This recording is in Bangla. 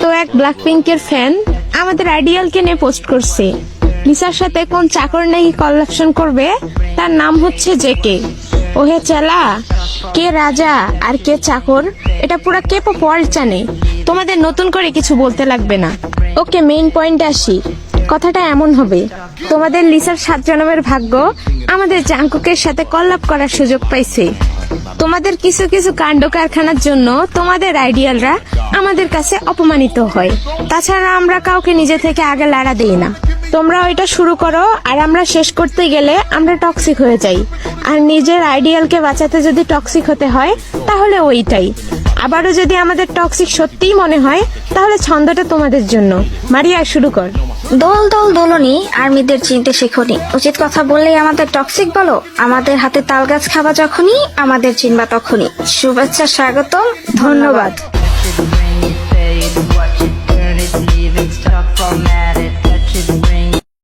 তো এক ব্ল্যাক পিঙ্কের ফ্যান আমাদের আইডিয়ালকে নিয়ে পোস্ট করছে লিসার সাথে কোন চাকর নাকি কলাপশন করবে, তার নাম হচ্ছে জেকে। ওহে চেলা, কে রাজা আর কে চাকর এটা পুরা কেপো ওয়ার্ল্ড জানে, তোমাদের নতুন করে কিছু বলতে লাগবে না। ওকে, মেইন পয়েন্টে আসি। কথাটা এমন হবে, তোমাদের লিসার 7 জন্মের ভাগ্য আমাদের জাঙ্কুকের সাথে কলাপ করার সুযোগ পাইছে। তোমাদের কিছু কিছু কাণ্ড কারখানার জন্য তোমাদের আইডিয়ালরা আমাদের কাছে অপমানিত হয়। তাছাড়া আমরা কাউকে নিজে থেকে আগে লাড়া দেই না। তোমরা ওইটা শুরু করো, আর আমরা শেষ করতে গেলে আমরা টক্সিক হয়ে যাই। আর নিজের আইডিয়ালকে বাঁচাতে যদি টক্সিক হতে হয় তাহলে ওইটাই। আবারও যদি আমাদের টক্সিক সত্যিই মনে হয় তাহলে ছন্দটা তোমাদের জন্য। মারিয়া, শুরু কর। দোল দোল দোলনি, আর্মিদের চিনতে শেখনি। উচিত কথা বললেই আমাদের টক্সিক বলো? আমাদের হাতে তাল গাছ খাবা যখনই, আমাদের চিনবা তখনই। শুভেচ্ছা, স্বাগতম, ধন্যবাদ।